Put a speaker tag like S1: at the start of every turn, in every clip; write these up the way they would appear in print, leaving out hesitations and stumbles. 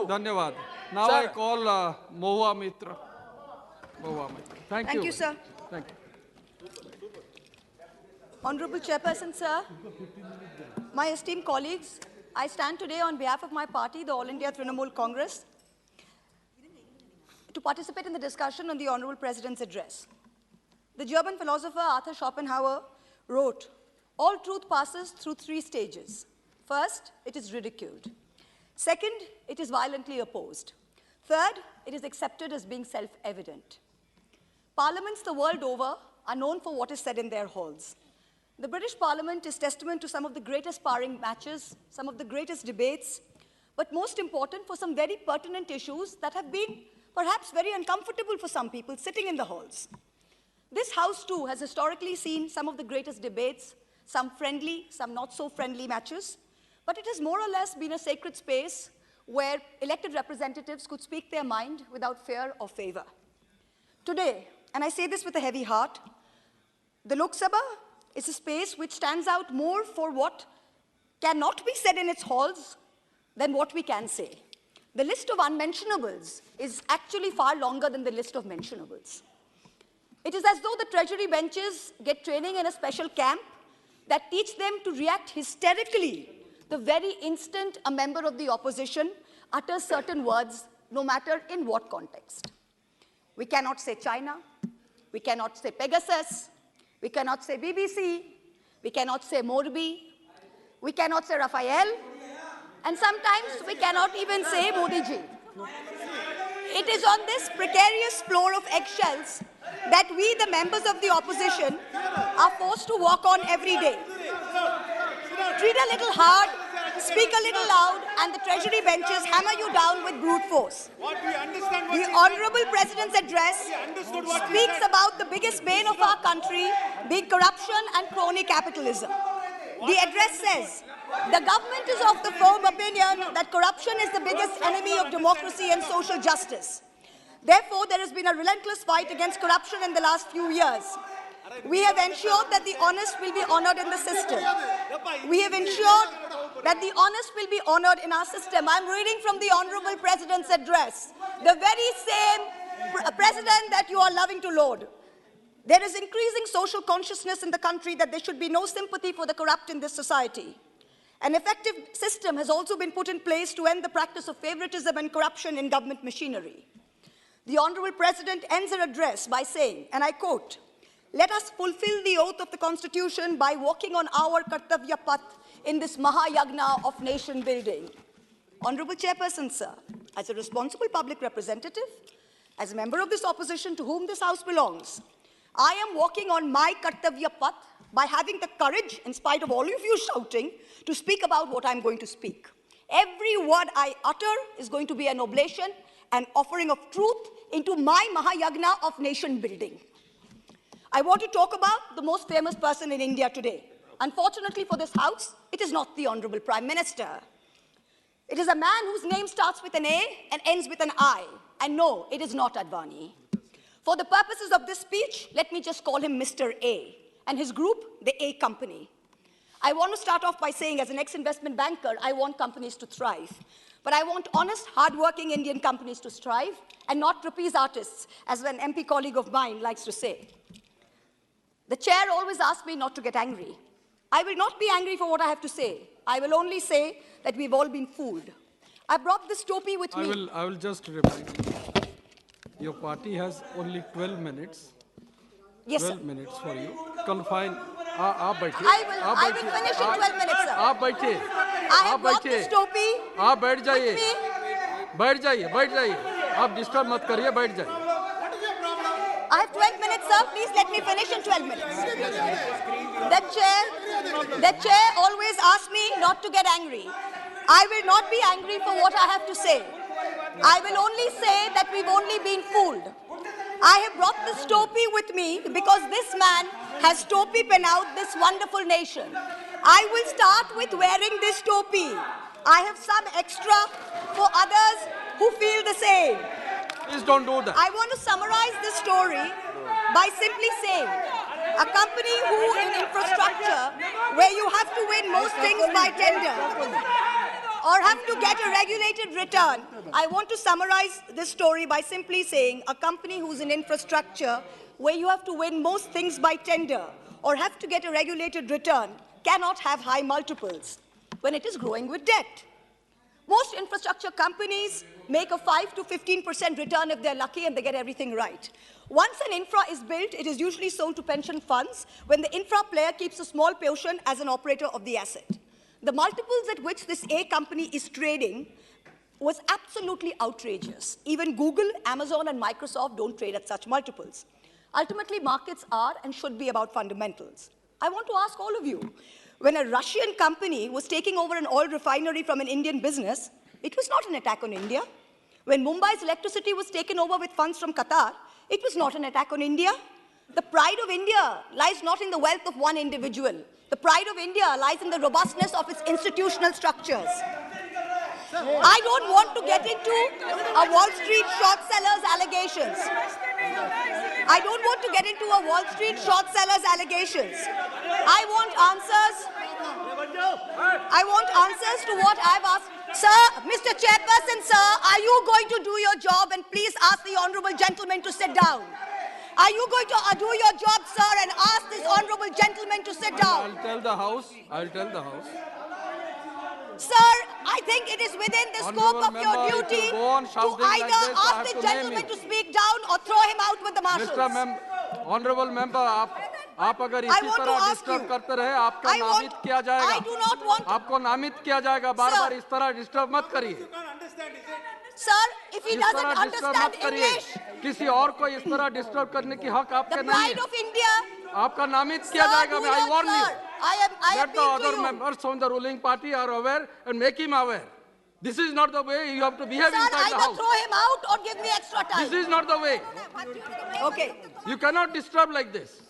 S1: Dhanyavad. Now
S2: Sir.
S1: I call Mahua Moitra. Mahua Moitra. Thank you.
S3: Thank you, sir.
S1: Thank you.
S3: Honorable Chairperson, sir, my esteemed colleagues, I stand today on behalf of my party, the All India Trinamool Congress, to participate in the discussion on the Honorable President's address. The German philosopher Arthur Schopenhauer wrote, "All truth passes through 3 stages. First, it is ridiculed. Second, it is violently opposed. Third, it is accepted as being self-evident." Parliaments the world over are known for what is said in their halls. The British Parliament is testament to some of the greatest sparring matches, some of the greatest debates, but most important for some very pertinent issues that have been perhaps very uncomfortable for some people sitting in the halls. This House, too, has historically seen some of the greatest debates, some friendly, some not so friendly matches, but it has more or less been a sacred space where elected representatives could speak their mind without fear or favor. Today, and I say this with a heavy heart, the Lok Sabha is a space which stands out more for what cannot be said in its halls than what we can say. The list of unmentionables is actually far longer than the list of mentionables. It is as though the Treasury benches get training in a special camp that teach them to react hysterically the very instant a member of the opposition utters certain words, no matter in what context. We cannot say China, we cannot say Pegasus, we cannot say BBC, we cannot say Morbi, we cannot say Raphael, and sometimes we cannot even say Modi ji. It is on this precarious floor of eggshells that we, the members of the opposition, are forced to walk on every day. Treat a little hard, speak a little loud, and the Treasury benches hammer you down with brute force. The Honorable President's address speaks about the biggest bane of our country being corruption and crony capitalism. The address says, "The government is of the firm opinion that corruption is the biggest enemy of democracy and social justice. Therefore, there has been a relentless fight against corruption in the last few years. We have ensured that the honest will be honored in the system. We have ensured that the honest will be honored in our system." I'm reading from the Honorable President's address, the very same president that you are loving to laud. "There is increasing social consciousness in the country that there should be no sympathy for the corrupt in this society. An effective system has also been put in place to end the practice of favoritism and corruption in government machinery." The Honorable President ends her address by saying, and I quote, "Let us fulfill the oath of the Constitution by walking on our Kartavya Path in this Mahayagna of nation building." Honorable Chairperson, sir, as a responsible public representative, as a member of this opposition to whom this House belongs, I am walking on my Kartavya Path by having the courage, in spite of all of you shouting, to speak about what I'm going to speak. Every word I utter is going to be an oblation, an offering of truth into my Mahayagna of nation building. I want to talk about the most famous person in India today. Unfortunately for this House, it is not the Honorable Prime Minister. It is a man whose name starts with an A and ends with an I. And no, it is not Advani. For the purposes of this speech, let me just call him Mr. A, and his group, the A Company. I want to start off by saying, as an ex-investment banker, I want companies to thrive. But I want honest, hard-working Indian companies to strive, and not trapeze artists, as an MP colleague of mine likes to say. The chair always asks me not to get angry. I will not be angry for what I have to say. I will only say that we've all been fooled. I brought this Topi with me.
S1: I will just remind you. Your party has only 12 minutes.
S3: Yes,
S1: 12
S3: sir.
S1: minutes for you. Confine. आप बैठिए.
S3: I will finish in 12 minutes, sir.
S1: आप बैठिए.
S3: I have brought this Topi
S1: आप बैठ जाइए.
S3: with me.
S1: बैठ जाइए. आप डिस्टर्ब मत करिए. बैठ जाइए.
S3: I have 12 minutes, sir. Please let me finish in 12 minutes. The chair always asks me not to get angry. I will not be angry for what I have to say. I will only say that we've only been fooled. I have brought this Topi with me because this man has Topi Pehnaoed this wonderful nation. I will start with wearing this Topi. I have some extra for others who feel the same.
S1: Please don't do that.
S3: I want to summarize this story by simply saying, a company who in infrastructure, where you have to win most things by tender, or have to get a regulated return. I want to summarize this story by simply saying a company who's in infrastructure where you have to win most things by tender or have to get a regulated return cannot have high multiples when it is growing with debt. Most infrastructure companies make a 5 to 15% return if they're lucky and they get everything right. Once an infra is built, it is usually sold to pension funds when the infra player keeps a small portion as an operator of the asset. The multiples at which this A company is trading was absolutely outrageous. Even Google, Amazon, and Microsoft don't trade at such multiples. Ultimately, markets are and should be about fundamentals. I want to ask all of you, when a Russian company was taking over an oil refinery from an Indian business, it was not an attack on India. When Mumbai's electricity was taken over with funds from Qatar, it was not an attack on India. The pride of India lies not in the wealth of one individual. The pride of India lies in the robustness of its institutional structures. I don't want to get into a Wall Street short sellers allegations. I don't want to get into a Wall Street short sellers allegations. I want answers to what I've asked. Sir, Mr. Chairperson, sir, are you going to do your job? And please ask the honorable gentleman to sit down. Are you going to do your job, sir, and ask this honorable gentleman to sit down?
S1: I'll tell the House.
S3: Sir, I think it is within the scope of your duty to either ask the gentleman to speak down or throw him out with the marshals.
S1: Honorable member, आप अगर इसी तरह disturb करते रहे, आपका नामित किया जाएगा। आपको नामित किया जाएगा। बार-बार इस तरह डिस्टर्ब मत करिए।
S3: Sir, if he doesn't understand English,
S1: किसी और को इस तरह डिस्टर्ब करने की हक आपके नहीं है।
S3: the pride of India.
S1: आपका नामित किया जाएगा। I warn you.
S3: I
S1: Let the other members from the ruling party are aware and make him aware. This is not the way you have to behave inside the house.
S3: Either throw him out or give me extra time.
S1: This is not the way.
S3: Okay.
S1: You cannot disturb like this.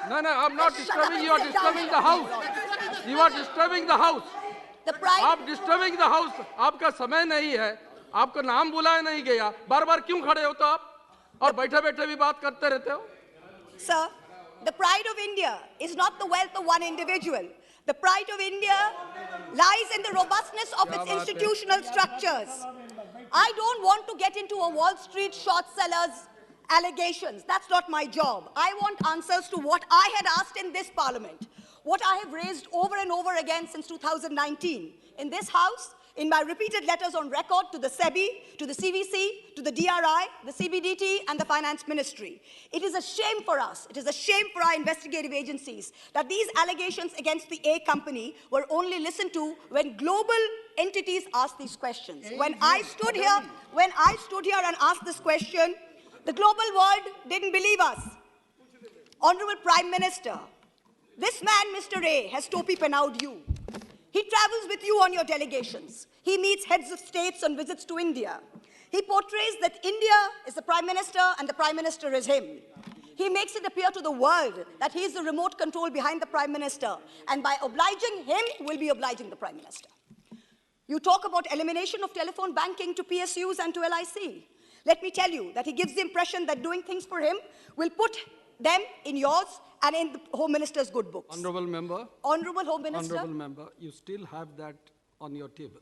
S1: No, I'm not disturbing. You are disturbing the house. You are disturbing the house.
S3: The pride.
S1: आप disturbing the house. आपका समय नहीं है. आपको नाम बुलाया नहीं गया. बार-बार क्यों खड़े हो तो आप? और बैठे-बैठे भी बात करते रहते हो?
S3: Sir, the pride of India is not the wealth of one individual. The pride of India lies in the robustness of its institutional structures. I don't want to get into a Wall Street short sellers allegations. That's not my job. I want answers to what I had asked in this parliament, what I have raised over and over again since 2019 in this house, in my repeated letters on record to the SEBI, to the CVC, to the DRI, the CBDT, and the Finance Ministry. It is a shame for us, it is a shame for our investigative agencies that these allegations against the A company were only listened to when global entities asked these questions. When I stood here and asked this question, the global world didn't believe us. Honorable Prime Minister, this man, Mr. A, has Topi Pehnaoed you. He travels with you on your delegations. He meets heads of states on visits to India. He portrays that India is the Prime Minister and the Prime Minister is him. He makes it appear to the world that he is the remote control behind the Prime Minister, and by obliging him, will be obliging the Prime Minister. You talk about elimination of telephone banking to PSUs and to LIC. Let me tell you that he gives the impression that doing things for him will put them in yours and in the Home Minister's good books.
S1: Honorable Member.
S3: Honorable Home Minister.
S1: Honorable Member, you still have that on your table,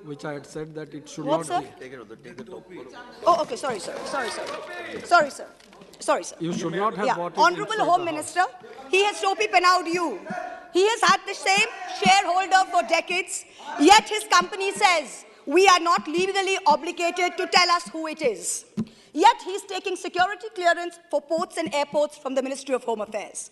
S1: which I had said that it should
S3: What,
S1: not
S3: sir?
S1: be.
S2: Take the Topi.
S3: Oh, okay, sorry, sir. Sorry, sir.
S1: You should not have bought it
S3: Honorable
S1: inside
S3: Home
S1: the
S3: Minister, he has Topi Pehnaoed you. He has had the same shareholder for decades, yet his company says, we are not legally obligated to tell us who it is. Yet he's taking security clearance for ports and airports from the Ministry of Home Affairs.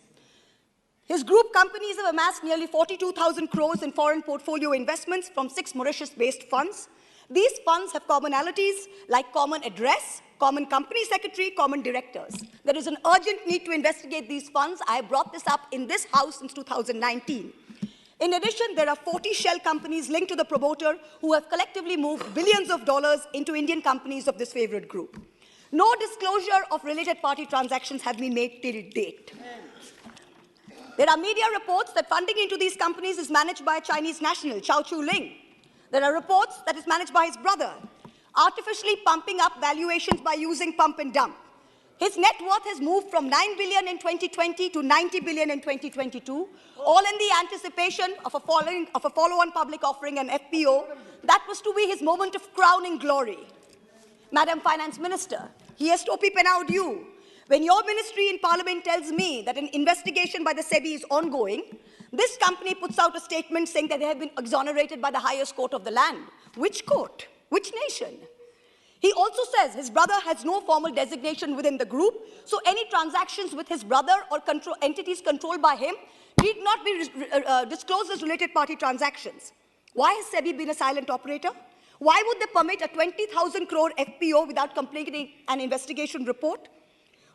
S3: His group companies have amassed nearly 42,000 crores in foreign portfolio investments from 6 Mauritius-based funds. These funds have commonalities like common address, common company secretary, common directors. There is an urgent need to investigate these funds. I have brought this up in this house since 2019. In addition, there are 40 shell companies linked to the promoter who have collectively moved billions of dollars into Indian companies of this favorite group. No disclosure of related party transactions have been made till date. There are media reports that funding into these companies is managed by a Chinese national, Chao Chu-ling. There are reports that it's managed by his brother, artificially pumping up valuations by using pump and dump. His net worth has moved from 9 billion in 2020 to 90 billion in 2022, all in the anticipation of a follow-on public offering, an FPO. That was to be his moment of crowning glory. Madam Finance Minister, here's Topi Pehnaoed you. When your ministry in Parliament tells me that an investigation by the SEBI is ongoing, this company puts out a statement saying that they have been exonerated by the highest court of the land. Which court? Which nation? He also says his brother has no formal designation within the group, so any transactions with his brother or entities controlled by him need not be disclosed as related party transactions. Why has SEBI been a silent operator? Why would they permit a 20,000 crore FPO without completing an investigation report?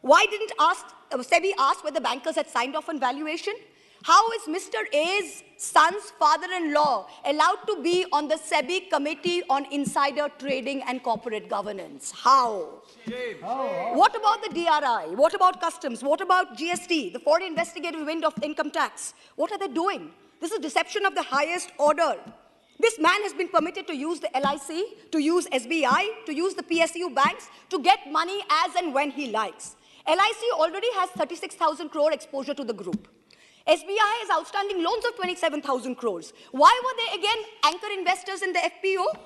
S3: Why didn't SEBI ask whether bankers had signed off on valuation? How is Mr. A's son's father-in-law allowed to be on the SEBI Committee on Insider Trading and Corporate Governance? How? Shame. What about the DRI? What about customs? What about GST, the foreign investigative wing of income tax? What are they doing? This is deception of the highest order. This man has been permitted to use the LIC, to use SBI, to use the PSU banks, to get money as and when he likes. LIC already has 36,000 crore exposure to the group. SBI has outstanding loans of 27,000 crores. Why were they again anchor investors in the FPO?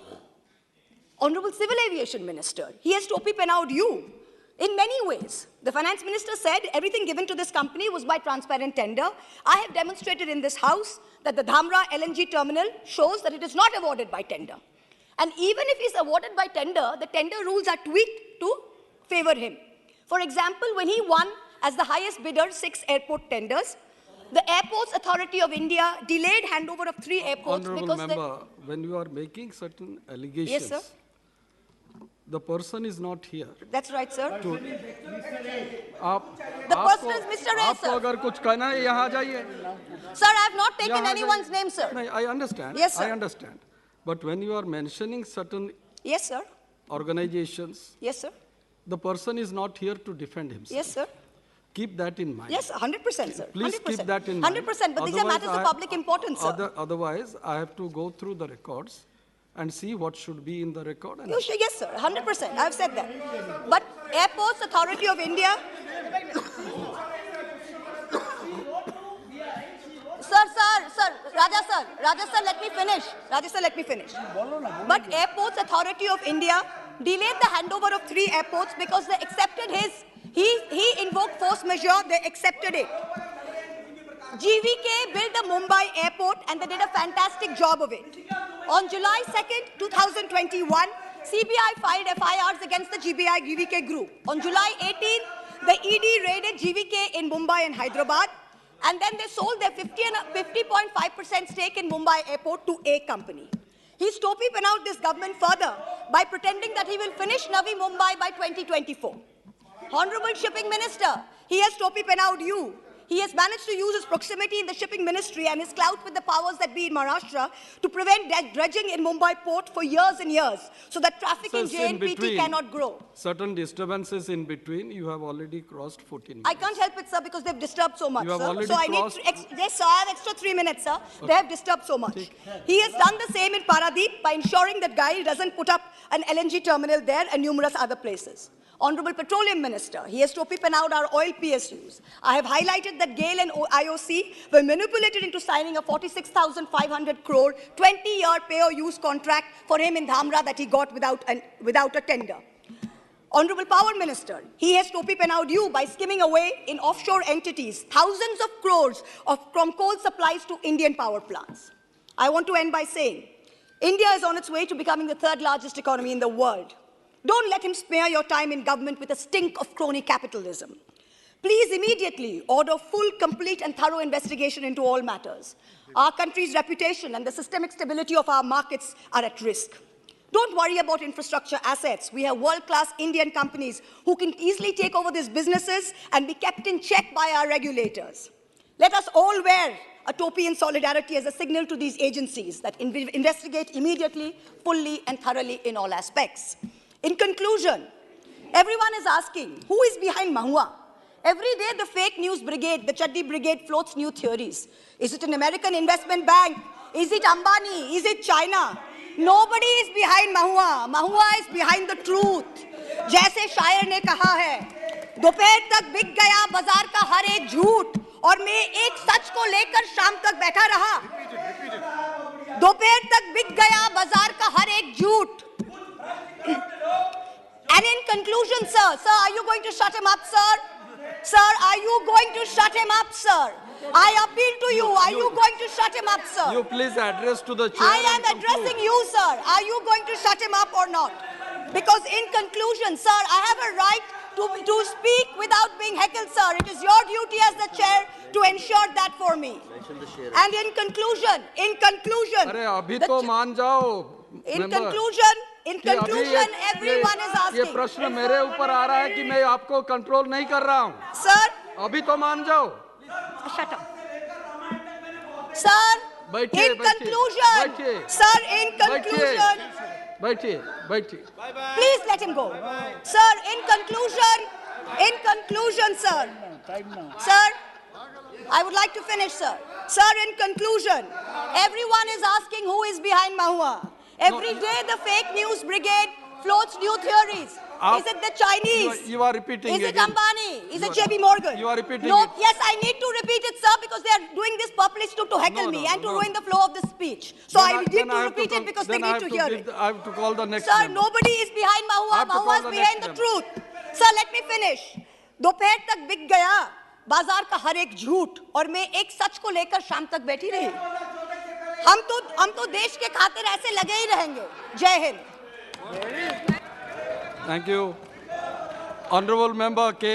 S3: Honorable Civil Aviation Minister, he has Topi Pehnaoed you. In many ways, the Finance Minister said everything given to this company was by transparent tender. I have demonstrated in this House that the Dhamra LNG terminal shows that it is not awarded by tender. And even if it is awarded by tender, the tender rules are tweaked to favor him. For example, when he won as the highest bidder 6 airport tenders, the Airports Authority of India delayed handover of 3 airports
S1: Honorable member, when you are making certain allegations,
S3: yes, sir.
S1: The person is not here.
S3: That's right, sir.
S1: The person
S3: is Mr. A, sir.
S1: अगर कुछ कहना है यहाँ जाइए.
S3: Sir, I have not taken anyone's name, sir.
S1: No, I understand.
S3: Yes, sir.
S1: I understand. But when you are mentioning certain
S3: yes, sir.
S1: organizations,
S3: yes, sir.
S1: The person is not here to defend himself.
S3: Yes, sir.
S1: Keep that in mind.
S3: Yes, 100%, sir.
S1: Please
S3: 100%.
S1: keep that in mind.
S3: 100%, but these are matters of public importance, sir.
S1: Otherwise, I have to go through the records and see what should be in the record. And
S3: yes, sir, 100%. I have said that. But Airports Authority of India... Sir, Raja sir, let me finish. But Airports Authority of India delayed the handover of 3 airports because they accepted he invoked force majeure, they accepted it. GVK built the Mumbai airport and they did a fantastic job of it. On July 2nd, 2021, CBI filed FIRs against the GVK group. On July 18th, the ED raided GVK in Mumbai and Hyderabad, and then they sold their 50.5% stake in Mumbai airport to a company. He's Topi Pehnaoed this government further by pretending that he will finish Navi Mumbai by 2024. Honorable Shipping Minister, he has Topi Pehnaoed you. He has managed to use his proximity in the shipping ministry and his clout with the powers that be in Maharashtra to prevent dredging in Mumbai port for years and years, so that traffic in JNPT cannot grow.
S1: Certain disturbances in between, you have already crossed 14 minutes.
S3: I can't help it, sir, because they've disturbed so much,
S1: you have
S3: sir.
S1: Already
S3: so I need to, yes, sir, I have extra 3 minutes, sir. Okay. They have disturbed so much. He has done the same in Paradeep by ensuring that GAIL doesn't put up an LNG terminal there and numerous other places. Honorable Petroleum Minister, he has Topi Pehnaoed our oil PSUs. I have highlighted that GAIL and IOC were manipulated into signing a 46,500 crore 20-year pay-or-use contract for him in Dhamra that he got without a tender. Honorable Power Minister, he has Topi Pehnaoed you by skimming away in offshore entities thousands of crores from coal supplies to Indian power plants. I want to end by saying, India is on its way to becoming the 3rd largest economy in the world. Don't let him spare your time in government with a stink of crony capitalism. Please immediately order full, complete and thorough investigation into all matters. Our country's reputation and the systemic stability of our markets are at risk. Don't worry about infrastructure assets. We have world-class Indian companies who can easily take over these businesses and be kept in check by our regulators. Let us all wear a topi in solidarity as a signal to these agencies that investigate immediately, fully and thoroughly in all aspects. In conclusion, everyone is asking, who is behind Mahua? Every day the fake news brigade, the Chaddi brigade floats new theories. Is it an American investment bank? Is it Ambani? Is it China? Nobody is behind Mahua. Mahua is behind the truth. जैसे शायर ने कहा है, दोपहर तक बिक गया बाजार का हर एक झूठ और मैं एक सच को लेकर शाम तक बैठा रहा। दोपहर तक बिक गया बाजार का हर एक झूठ। And in conclusion, sir, are you going to shut him up, sir? Sir, are you going to shut him up, sir? I appeal to you. Are you going to shut him up, sir?
S1: You please address to the chair.
S3: I am addressing you, sir. Are you going to shut him up or not? Because in conclusion, sir, I have a right to speak without being heckled, sir. It is your duty as the chair to ensure that for me. And in conclusion,
S1: अरे अभी तो मान जाओ.
S3: In conclusion, everyone is asking.
S1: ये प्रश्न मेरे ऊपर आ रहा है कि मैं आपको कंट्रोल नहीं कर रहा हूँ.
S3: Sir,
S1: अभी तो मान जाओ.
S3: Shut up. Sir,
S1: बैठिए,
S3: in conclusion,
S1: बैठिए.
S3: sir, in conclusion.
S1: बैठिए.
S3: Please let him go. Sir, in conclusion, sir. Sir, I would like to finish, sir. Sir, in conclusion, everyone is asking who is behind Mahua. Every day the fake news brigade floats new theories. Is it the Chinese?
S1: You are repeating
S3: Is it
S1: again.
S3: Ambani? Is it JB Morgan?
S1: You are repeating
S3: No,
S1: it.
S3: yes, I need to repeat it, sir, because they are doing this purposely to heckle me and to ruin the flow of the speech. So I need to repeat it because they need to hear it.
S1: I have to call the next
S3: Sir,
S1: member.
S3: nobody is behind Mahua. Mahua is behind the truth. Sir, let me finish. दोपहर तक बिक गया बाजार का हर एक झूठ और मैं एक सच को लेकर शाम तक बैठी रही. हम तो देश के खातिर ऐसे लगे ही रहेंगे. जय Hind.
S1: Thank you. Honorable Member K.